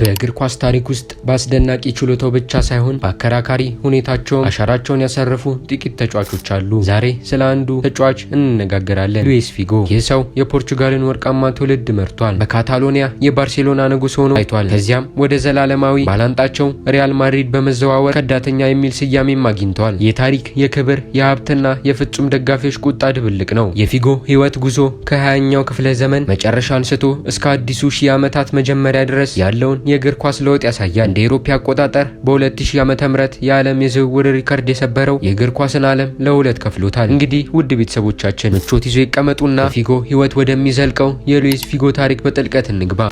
በእግር ኳስ ታሪክ ውስጥ በአስደናቂ ችሎታው ብቻ ሳይሆን በአከራካሪ ሁኔታቸው አሻራቸውን ያሳረፉ ጥቂት ተጫዋቾች አሉ። ዛሬ ስለ አንዱ ተጫዋች እንነጋገራለን። ሉዊስ ፊጎ። ይህ ሰው የፖርቹጋልን ወርቃማ ትውልድ መርቷል። በካታሎኒያ የባርሴሎና ንጉስ ሆኖ ታይቷል። ከዚያም ወደ ዘላለማዊ ባላንጣቸው ሪያል ማድሪድ በመዘዋወር ከዳተኛ የሚል ስያሜም አግኝተዋል። ይህ ታሪክ የክብር የሀብትና የፍጹም ደጋፊዎች ቁጣ ድብልቅ ነው። የፊጎ ህይወት ጉዞ ከ20ኛው ክፍለ ዘመን መጨረሻ አንስቶ እስከ አዲሱ ሺህ ዓመታት መጀመሪያ ድረስ ያለውን የእግር ኳስ ለውጥ ያሳያል። እንደ ኢሮፓ አቆጣጠር በ2000 ዓመተ ምህረት የዓለም የዝውውር ሪከርድ የሰበረው የእግር ኳስን ዓለም ለሁለት ከፍሎታል። እንግዲህ ውድ ቤተሰቦቻችን ምቾት ይዞ ይቀመጡና ፊጎ ህይወት ወደሚዘልቀው የሉዊስ ፊጎ ታሪክ በጥልቀት እንግባ።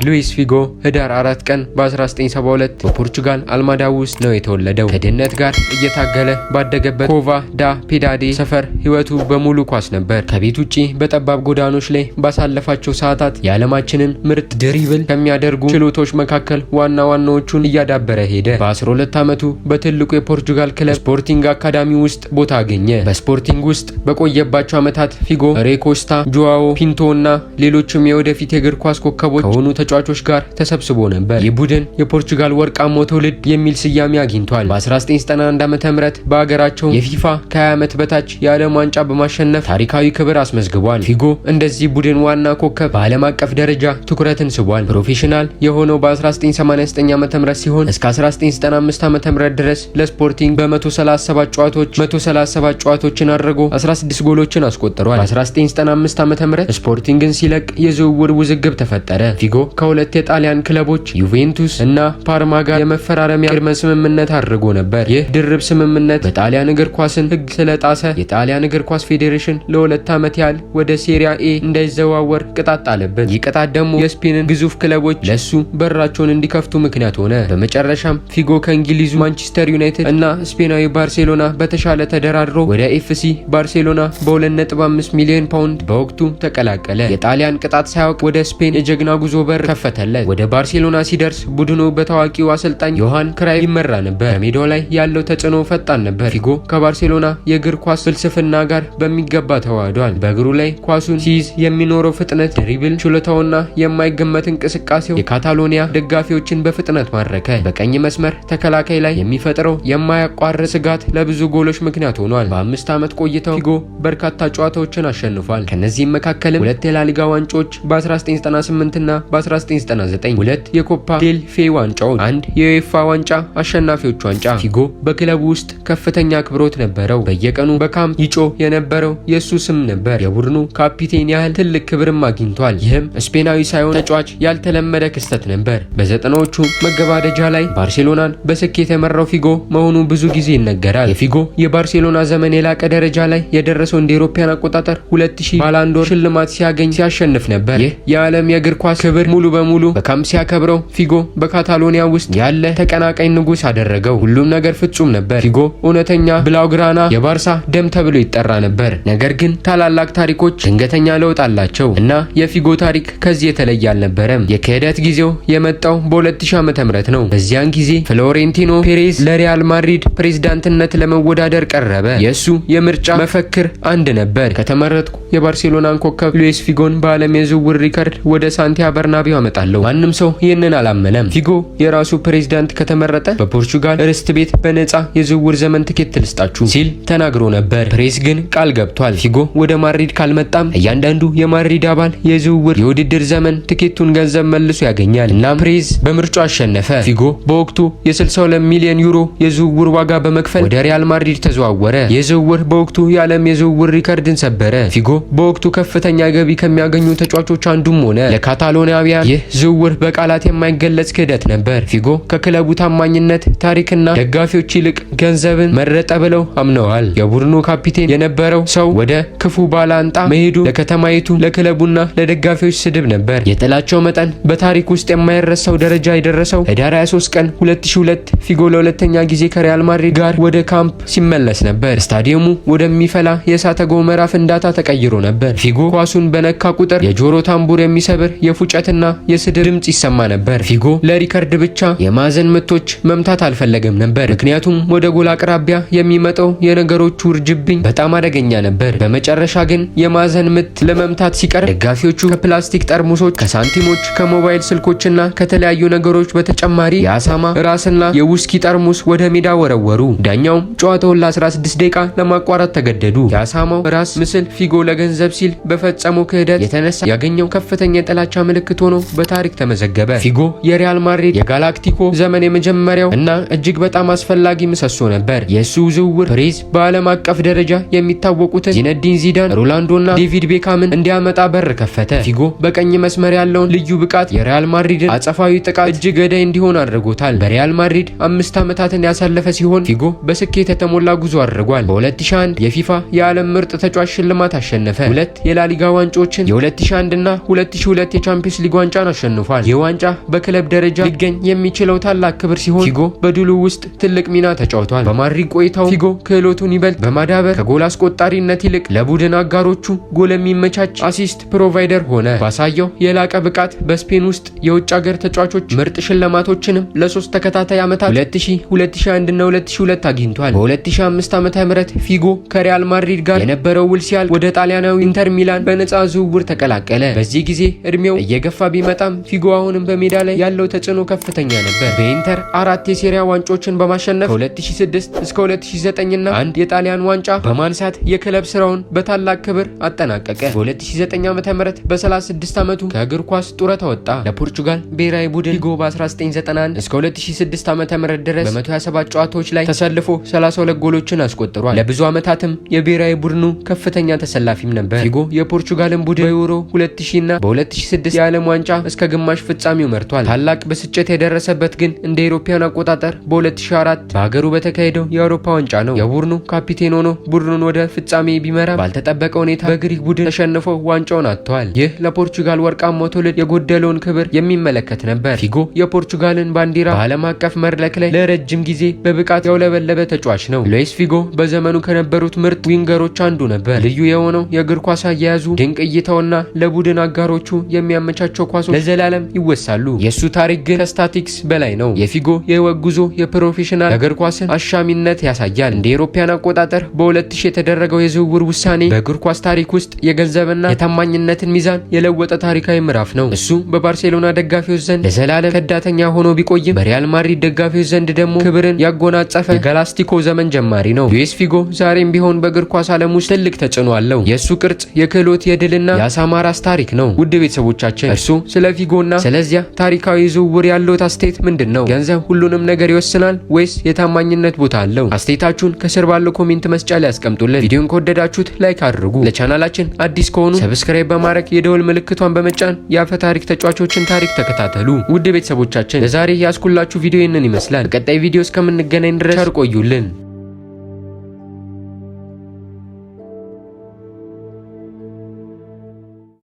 ሉዊስ ፊጎ ህዳር 4 ቀን በ1972 በፖርቹጋል አልማዳ ውስጥ ነው የተወለደው። ከድህነት ጋር እየታገለ ባደገበት ኮቫ ዳ ፔዳዴ ሰፈር ህይወቱ በሙሉ ኳስ ነበር። ከቤት ውጪ በጠባብ ጎዳኖች ላይ ባሳለፋቸው ሰዓታት የዓለማችንን ምርጥ ድሪብል ከሚያደርጉ ችሎቶች መካከል ዋና ዋናዎቹን እያዳበረ ሄደ። በ12 ዓመቱ በትልቁ የፖርቹጋል ክለብ ስፖርቲንግ አካዳሚ ውስጥ ቦታ አገኘ። በስፖርቲንግ ውስጥ በቆየባቸው ዓመታት ፊጎ ሬኮስታ፣ ጆዋዎ ፒንቶ እና ሌሎችም የወደፊት የእግር ኳስ ኮከቦች ከሆኑ ተጫዋቾች ጋር ተሰብስቦ ነበር። ይህ ቡድን የፖርቹጋል ወርቃማው ትውልድ የሚል ስያሜ አግኝቷል። በ1991 ዓ.ም በአገራቸው የፊፋ ከ20 ዓመት በታች የዓለም ዋንጫ በማሸነፍ ታሪካዊ ክብር አስመዝግቧል። ፊጎ እንደዚህ ቡድን ዋና ኮከብ በዓለም አቀፍ ደረጃ ትኩረትን ስቧል። ፕሮፌሽናል የሆነው በ1989 ዓ.ም ሲሆን እስከ 1995 ዓ.ም ድረስ ለስፖርቲንግ በ137 ጨዋታዎች 137 ጨዋታዎችን አድርጎ 16 ጎሎችን አስቆጥሯል። በ1995 ዓ.ም ስፖርቲንግን ሲለቅ የዝውውር ውዝግብ ተፈጠረ። ፊጎ ከሁለት የጣሊያን ክለቦች ዩቬንቱስ እና ፓርማ ጋር የመፈራረሚያ ቅድመ ስምምነት አድርጎ ነበር። ይህ ድርብ ስምምነት በጣሊያን እግር ኳስን ሕግ ስለጣሰ የጣሊያን እግር ኳስ ፌዴሬሽን ለ2 ዓመት ያህል ወደ ሴሪያ ኤ እንዳይዘዋወር ቅጣት ጣለበት። ይህ ቅጣት ደግሞ የስፔንን ግዙፍ ክለቦች ለሱ በራቸውን እንዲከፍቱ ምክንያት ሆነ። በመጨረሻም ፊጎ ከእንግሊዙ ማንቸስተር ዩናይትድ እና ስፔናዊ ባርሴሎና በተሻለ ተደራድሮ ወደ ኤፍሲ ባርሴሎና በ2.5 ሚሊዮን ፓውንድ በወቅቱ ተቀላቀለ። የጣሊያን ቅጣት ሳያውቅ ወደ ስፔን የጀግና ጉዞ በር ከፈተለት። ወደ ባርሴሎና ሲደርስ ቡድኑ በታዋቂው አሰልጣኝ ዮሃን ክራይፍ ይመራ ነበር። በሜዳው ላይ ያለው ተጽዕኖ ፈጣን ነበር። ፊጎ ከባርሴሎና የእግር ኳስ ፍልስፍና ጋር በሚገባ ተዋህዷል። በእግሩ ላይ ኳሱን ሲይዝ የሚኖረው ፍጥነት፣ ድሪብል ችሎታውና የማይገመት እንቅስቃሴው የካታሎኒያ ደጋፊዎችን በፍጥነት ማረከ። በቀኝ መስመር ተከላካይ ላይ የሚፈጥረው የማያቋርጥ ስጋት ለብዙ ጎሎች ምክንያት ሆኗል። በ5 ዓመት ቆይታው ፊጎ በርካታ ጨዋታዎችን አሸንፏል። ከነዚህም መካከልም 2 የላሊጋ ዋንጫዎች በ1998 እና በ1999 2 የኮፓ ዴል ፌ ዋንጫዎች፣ 1 የዩኤፋ ዋንጫ አሸናፊዎች ዋንጫ። ፊጎ በክለቡ ውስጥ ከፍተኛ አክብሮት ነበረው። በየቀኑ በካምፕ ይጮህ የነበረው የሱ ስም ነበር። የቡድኑ ካፒቴን ያህል ትልቅ ክብርም አግኝቷል። ይህም ስፔናዊ ሳይሆን ተጫዋች ያልተለመደ ክስተት ነበር። በዘጠናዎቹ መገባደጃ ላይ ባርሴሎናን በስኬት የመራው ፊጎ መሆኑ ብዙ ጊዜ ይነገራል። የፊጎ የባርሴሎና ዘመን የላቀ ደረጃ ላይ የደረሰው እንደ አውሮፓውያን አቆጣጠር 2000 ባላንዶር ሽልማት ሲያሸንፍ ነበር። ይህ የዓለም የእግር ኳስ ክብር ሙሉ በሙሉ በካምፕ ሲያከብረው ፊጎ በካታሎኒያ ውስጥ ያለ ተቀናቃኝ ንጉስ አደረገው። ሁሉም ነገር ፍጹም ነበር። ፊጎ እውነተኛ ብላውግራና የባርሳ ደም ተብሎ ይጠራ ነበር። ነገር ግን ታላላቅ ታሪኮች ድንገተኛ ለውጥ አላቸው እና የፊጎ ታሪክ ከዚህ የተለየ አልነበረም። የክህደት ጊዜው የመጣው በ2000 ዓመተ ምህረት ነው። በዚያን ጊዜ ፍሎሬንቲኖ ፔሬዝ ለሪያል ማድሪድ ፕሬዝዳንትነት ለመወዳደር ቀረበ። የሱ የምርጫ መፈክር አንድ ነበር፣ ከተመረጥኩ የባርሴሎናን ኮከብ ሉዊስ ፊጎን በዓለም የዝውውር ሪከርድ ወደ ሳንቲያጎ በርናቢው አመጣለሁ። ማንም ሰው ይህንን አላመነም። ፊጎ የራሱ ፕሬዝዳንት ከተመረጠ በፖርቹጋል ርስት ቤት በነፃ የዝውውር ዘመን ትኬት ልስጣችሁ ሲል ተናግሮ ነበር። ፕሬስ ግን ቃል ገብቷል። ፊጎ ወደ ማድሪድ ካልመጣም እያንዳንዱ የማድሪድ አባል የዝውውር የውድድር ዘመን ትኬቱን ገንዘብ መልሶ ያገኛል። እናም ፕሬስ በምርጫው አሸነፈ። ፊጎ በወቅቱ የ62 ሚሊዮን ዩሮ የዝውውር ዋጋ በመክፈል ወደ ሪያል ማድሪድ ተዘዋወረ። የዝውውር በወቅቱ የዓለም የዝውውር ሪከርድን ሰበረ። ፊጎ በወቅቱ ከፍተኛ ገቢ ከሚያገኙ ተጫዋቾች አንዱም ሆነ። ለካታሎኒያውያን ይህ ዝውውር በቃላት የማይገለጽ ክህደት ነበር። ፊጎ ከክለቡ ታማኝነት፣ ታሪክና ደጋፊዎች ይልቅ ገንዘብን መረጠ ብለው አምነዋል። የቡድኑ ካፒቴን የነበረው ሰው ወደ ክፉ ባላንጣ መሄዱ ለከተማይቱ፣ ለክለቡና ለደጋፊዎች ስድብ ነበር። የጥላቸው መጠን በታሪክ ውስጥ የማይረሳው ደረጃ የደረሰው ህዳር 23 ቀን 2002 ፊጎ ለሁለተኛ ጊዜ ከሪያል ማድሪድ ጋር ወደ ካምፕ ሲመለስ ነበር። ስታዲየሙ ወደሚፈላ የእሳተ ገሞራ ፍንዳታ ተቀይሮ ነበር። ፊጎ ኳሱን በነካ ቁጥር የጆሮ ታምቡር የሚሰብር የፉጨትና የስድብ ድምጽ ይሰማ ነበር። ፊጎ ለሪከርድ ብቻ የማዕዘን ምቶች መምታት አልፈለገም ነበር፣ ምክንያቱም ወደ ጎል አቅራቢያ የሚመጣው የነገሮቹ ውርጅብኝ በጣም አደገኛ ነበር። በመጨረሻ ግን የማዕዘን ምት ለመምታት ሲቀር ደጋፊዎቹ ከፕላስቲክ ጠርሙሶች፣ ከሳንቲሞች፣ ከሞባይል ስልኮችና ከተለያዩ ነገሮች በተጨማሪ የአሳማ ራስና የውስኪ ጠርሙስ ወደ ሜዳ ወረወሩ። ዳኛውም ጨዋታውን ለ16 ደቂቃ ለማቋረጥ ተገደዱ። የአሳማው ራስ ምስል ፊጎ ለገንዘብ ሲል በፈጸመው ክህደት የተነሳ ያገኘው ከፍተኛ የጥላቻ ምልክት ሆኖ በታሪክ ተመዘገበ። ፊጎ የሪያል ማድሪድ የጋላክቲኮ ዘመን የመጀመሪያው እና እጅግ በጣም አስፈላጊ ምሰሶ ነበር። የሱ ዝውውር ፕሬዝ በዓለም አቀፍ ደረጃ የሚታወቁትን ዚነዲን ዚዳን፣ ሮላንዶና ዴቪድ ቤካምን እንዲያመጣ በር ከፈተ። ፊጎ በቀኝ መስመር ያለውን ልዩ ብቃት የሪያል ማድሪድን አጸፋዊ ጥቃት እጅግ ገዳይ እንዲሆን አድርጎታል። በሪያል ማድሪድ 5 ዓመታትን ያሳለፈ ሲሆን ፊጎ በስኬት የተሞላ ጉዞ አድርጓል። በ2001 የፊፋ የዓለም ምርጥ ተጫዋች ሽልማት አሸነፈ። 2 የላሊጋ ዋንጫዎችን፣ የ2001 እና 2002 የቻምፒየንስ ሊግ ዋንጫን አሸንፏል። ይህ ዋንጫ በክለብ ደረጃ ሊገኝ የሚችለው ታላቅ ክብር ሲሆን ፊጎ በድሉ ውስጥ ትልቅ ሚና ተጫውቷል። በማድሪድ ቆይታው ፊጎ ክህሎቱን ይበልጥ በማዳበር ከጎል አስቆጣሪነት ይልቅ ለቡድን አጋሮቹ ጎል የሚመቻች አሲስት ፕሮቫይደር ሆነ። ባሳየው የላቀ ብቃት በስፔን ውስጥ የውጭ ሀገር ተጫዋቾች ምርጥ ሽልማቶችንም ለ3 ተከታታይ ዓመታት 2000፣ 2001 እና 2002 አግኝቷል። በ2005 ዓ.ም ፊጎ ከሪያል ማድሪድ ጋር የነበረው ውል ሲያል ወደ ጣሊያናዊ ኢንተር ሚላን በነፃ ዝውውር ተቀላቀለ። በዚህ ጊዜ እድሜው እየገፋ ቢመጣም ፊጎ አሁንም በሜዳ ላይ ያለው ተጽዕኖ ከፍተኛ ነበር። በኢንተር 4 የሴሪያ ዋንጫዎችን በማሸነፍ ከ2006 እስከ 2009 እና 1 የጣሊያን ዋንጫ በማንሳት የክለብ ስራውን በታላቅ ክብር አጠናቀቀ። በ2009 ዓ.ም በ36 ዓመቱ ከእግር ኳስ ጡረታ ወጣ። ለፖርቹጋል ብሔራዊ ቡድን ፊጎ በ1991 እስከ 2006 ዓ.ም ድረስ በ127 ጨዋታዎች ላይ ተሰልፎ 32 ጎሎችን አስቆጥሯል። ለብዙ ዓመታትም የብሔራዊ ቡድኑ ከፍተኛ ተሰላፊም ነበር። ፊጎ የፖርቹጋልን ቡድን በዩሮ 2000 እና በ2006 የዓለም ዋንጫ እስከ ግማሽ ፍጻሜው መርቷል። ታላቅ ብስጭት የደረሰበት ግን እንደ አውሮፓውያን አቆጣጠር በ2004 በሀገሩ በተካሄደው የአውሮፓ ዋንጫ ነው። የቡድኑ ካፒቴን ሆኖ ቡድኑን ወደ ፍጻሜ ቢመራ ባልተጠበቀ ሁኔታ በግሪክ ቡድን ተሸንፎ ዋንጫውን አጥተዋል። ይህ ለፖርቹጋል ወርቃማው ትውልድ የጎደለውን ክብር የሚመለከት ነበር። ፊጎ የፖርቹጋልን ባንዲራ በዓለም አቀፍ መድረክ ላይ ለረጅም ጊዜ በብቃት ያውለበለበ ተጫዋች ነው። ሉዊስ ፊጎ በዘመኑ ከነበሩት ምርጥ ዊንገሮች አንዱ ነበር። ልዩ የሆነው የእግር ኳስ አያያዙ፣ ድንቅ እይታውና ለቡድን አጋሮቹ የሚያመቻቸው ኳሶች ለዘላለም ይወሳሉ። የሱ ታሪክ ግን ከስታቲክስ በላይ ነው። የፊጎ የህይወት ጉዞ የፕሮፌሽናል እግር ኳስን አሻሚነት ያሳያል። እንደ አውሮፓውያን አቆጣጠር በ2000 የተደረገው የዝውውር ውሳኔ በእግር ኳስ ታሪክ ውስጥ የገንዘብና የታማኝነትን ሚዛን የለወጠ ታሪካዊ ምዕራፍ ነው። እሱ በባርሴሎና ደጋፊዎች ዘንድ ለዘላለም ከዳተኛ ሆኖ ቢቆይም በሪያል ማድሪድ ደጋፊዎች ዘንድ ደግሞ ክብርን ያጎናጸፈ የጋላክቲኮ ዘመን ጀማሪ ነው። ሉዊስ ፊጎ ዛሬም ቢሆን በእግር ኳስ ዓለም ውስጥ ትልቅ ተጽዕኖ አለው። የሱ ቅርጽ የክህሎት የድልና የአሳማ ራስ ታሪክ ነው። ውድ ቤተሰቦቻችን እርሱ ስለ ፊጎና ስለዚያ ታሪካዊ ዝውውር ያለው አስተያየት ምንድን ነው? ገንዘብ ሁሉንም ነገር ይወስናል ወይስ የታማኝነት ቦታ አለው? አስተያየታችሁን ከስር ባለው ኮሜንት መስጫ ላይ ያስቀምጡልን። ቪዲዮን ከወደዳችሁት ላይክ አድርጉ። ለቻናላችን አዲስ ከሆኑ ሰብስክራይብ በማድረግ የደወል ምልክቷን በመጫን የአፈ ታሪክ ተጫዋቾችን ታሪክ ተከታተሉ። ውድ ቤተሰቦቻችን ለዛሬ ያስኩላችሁ ቪዲዮ ይህንን ይመስላል። በቀጣይ ቪዲዮ እስከምንገናኝ ድረስ ቸር ቆዩልን።